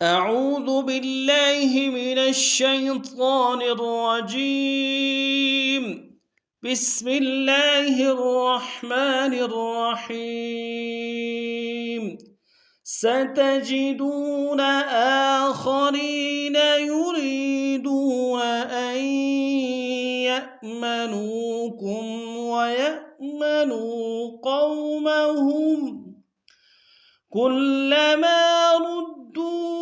أعوذ بالله من الشيطان الرجيم. بسم الله الرحمن الرحيم. ستجدون آخرين يريدون أن يأمنوكم ويأمنوا قومهم كلما ردوا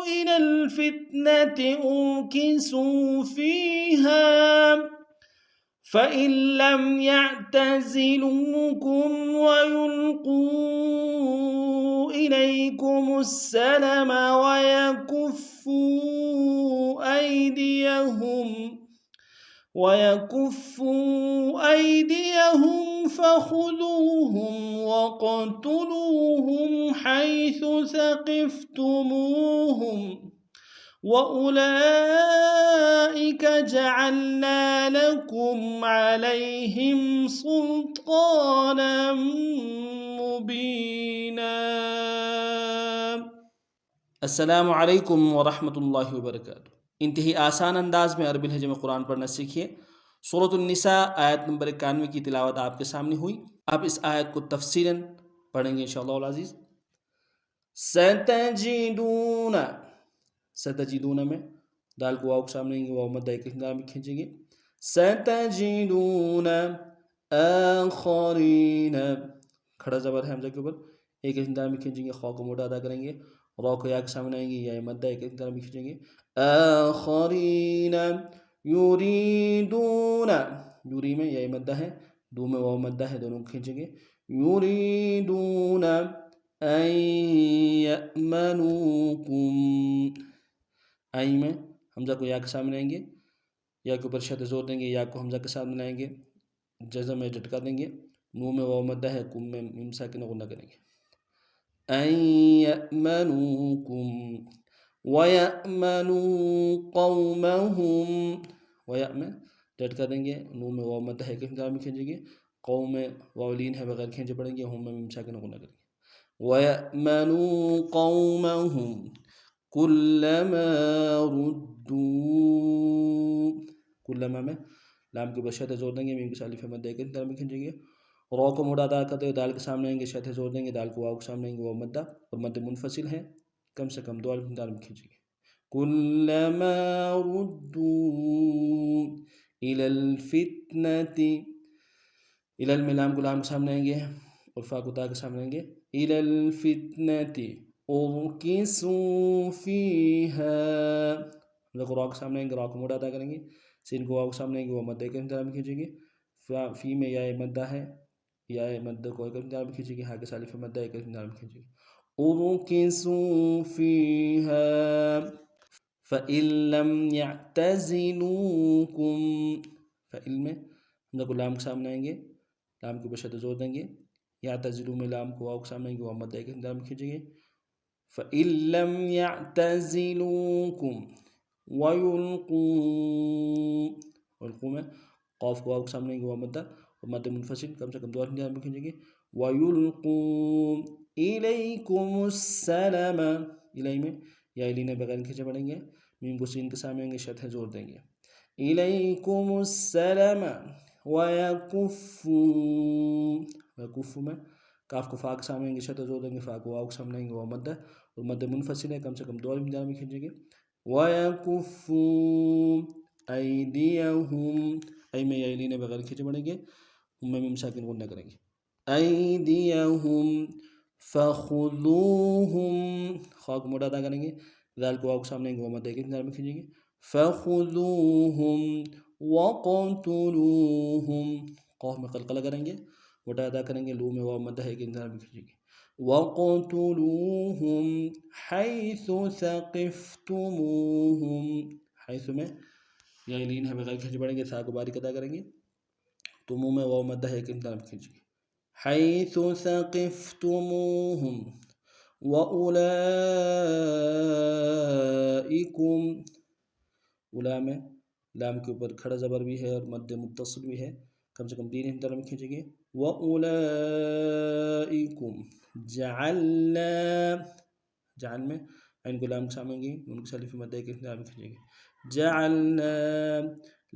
إلى الفتنة أركسوا فيها فإن لم يعتزلوكم ويلقوا إليكم السلم ويكفوا أيديهم فخذوهم وقتلوهم حيث ثقفتموهم وأولئك جعلنا لكم عليهم سلطانا مبينا. السلام علیکم ورحمۃ اللہ وبرکاتہ. انتہائی آسان انداز میں عربی لہجے میں قرآن پڑھنا سیکھیے. سورۃ النساء آیت نمبر 91 کی تلاوت آپ کے سامنے ہوئی. اب اس آیت کو تفصیلاً پڑھیں گے انشاءاللہ العزیز. ستجدون میں دال کو واو کے سامنے لیں گے، واو مدہ ایک انداز میں کھینچیں گے. ستجدون آخرین، کھڑا زبر ہے حمزہ کے اوپر، ایک انداز میں کھینچیں گے، خا کو موٹا ادا کریں گے، را کو یا کے سامنے آئیں گے، یا مدہ ایک انداز میں کھینچیں گے. آخرین یریدون، یوری میں یا مدہ ہے، دو میں واو مدہ ہے، دونوں کو کھینچیں گے. یریدون ان یأمنوکم، آئی میں حمزہ کو یا کے سامنے لائیں گے، یا کے اوپر شد زور دیں گے، یا کو حمزہ کے سامنے لائیں گے، جزم میں جھٹکا دیں گے، نو میں واو مدہ ہے، کم میں میم ساکن غنہ کریں گے. ان یأمنوکم وَيَأْمَنُوا قَوْمَهُمْ، وَيَأْ میں جھٹکا دیں گے، نو میں واو مدہ ہے کہ انداز میں کھینچیں گے، قوم میں واو لین ہے بغیر کھینچے پڑیں گے، ہم میں میم ساکن غنہ کریں گے. وَيَأْمَنُوا قَوْمَهُمْ كُلَّمَا رُدُّوا، کلما میں لام کے اوپر شد زور دیں گے، میم کے سالف مدہ ایک انداز میں کھینچیں گے، را کو موڑا ادا کرتے ہوئے دال کے سامنے آئیں گے، شد زور دیں گے، دال کو واو کے سامنے آئیں گے، واو مدہ اور مد منفصل ہے، کم سے کم دو الف انداز میں کھینچیں گے. كلما ردوا إلى الفتنة، إلى میں لام کو لام کے سامنے آئیں گے اور فا کو تا کے سامنے آئیں گے. إلى الفتنة أركسوا فيها، را کو سامنے آئیں گے، را کو موڑا ادا کریں گے، سین کو واو کے سامنے آئیں گے، وہ مدہ ایک انداز میں کھینچیں گے، فی میں یا مدہ ہے، یا مدہ کو ایک انداز میں کھینچیں گے، ہا کے سالف مدہ ایک انداز میں کھینچیں گے. أركسوا فيها فَإِن لَّمْ يَعْتَزِلُوكُمْ، فَإِن میں حمزہ کو لام کے سامنے آئیں گے، لام کے اوپر شد زور دیں گے، یعتزلو میں لام کو واو کے سامنے آئیں گے، واو مدہ ایک انداز میں کھینچیں گے. فَإِن لَّمْ يَعْتَزِلُوكُمْ وَيُلْقُوا میں قاف کو واو کے سامنے آئیں گے، واو مدہ اور مد منفصل کم سے کم دو انداز میں کھینچیں گے. وَيُلْقُوا إِلَيْكُمُ السَّلَمَ، الی میں یا الی نے بغیر کھینچے پڑیں گے، میم کو سین کے سامنے آئیں گے، شد زور دیں گے. إِلَيْكُمُ السَّلَمَ وَيَكُفُّوا میں کاف کو فا کے سامنے آئیں گے، شد زور دیں گے، فا کو واو کے سامنے آئیں گے، واو مدہ اور مد منفصل ہے، کم سے کم دو الف انداز میں کھینچیں گے. وَيَكُفُّوا أَيْدِيَهُمْ، ای میں یا الی نے بغیر کھینچے پڑیں گے، ہم میں میم ساکن غنہ کریں گے. أَيْدِيَهُمْ فَخُذُوهُمْ، خا کو موڑا ادا کریں گے، دال کو واو کے سامنے آئیں گے، وہ مدہ ایک انداز میں کھینچیں گے. فَخُذُوهُمْ وَقَتُلُوهُمْ، قاف میں قلقلہ کریں گے، موٹا ادا کریں گے، لو میں واو مدہ ایک انداز میں کھینچیں گے. وَقَتُلُوهُمْ حَيْثُ ثَقِفْتُمُوهُمْ، حیث میں یا لین ہے بغیر کھینچے پڑیں گے، سا کو باریک ادا کریں گے، تو منہ میں واو مدہ ایک انداز میں کھینچیں گے. حَيْثُ ثَقِفْتُمُوهُمْ وَأُولَئِكُمْ، اولا میں لام کے اوپر کھڑا زبر بھی ہے اور مد متصل بھی ہے، کم سے کم تین انداز میں کھینچیں گے. وَأُولَئِكُمْ جَعَلْنَا، جعل میں عین کو لام کے سامنے گی نون کی سالف مدہ کے اختیار میں کھینچیں گے جعلنا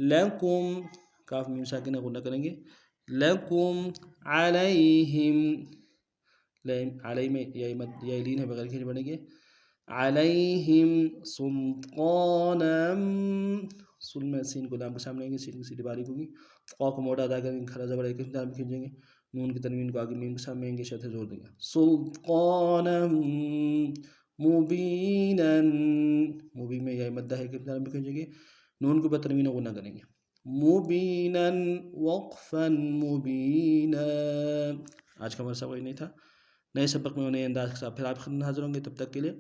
لکم کاف میم ساکنہ غنہ کریں گے لکم علیہم علیہ میں یا لین ہے بغیر کھینچ پڑیں گے علیہم سلطانا سن میں سین کو لام کے سامنے گے سین کی سیدھی باریک ہوگی قاف کو موٹا ادا کریں گے کھڑا زبر ایک اختیار میں کھینچیں گے نون کی تنوین کو آگے میم کے سامنے گے شدہ زور دیں گے سلطانا مبینا مبین میں یا مدہ ہے کہ اختیار میں کھینچیں گے نون کو بتنوین غنہ کریں گے مبینا وقفا مبینا آج کا ہمارا سبق نہیں تھا نئے سبق میں نئے انداز کے ساتھ پھر آپ خدمت حاضر ہوں گے تب تک کے لیے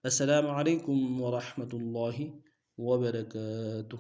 السلام علیکم ورحمۃ اللہ وبرکاتہ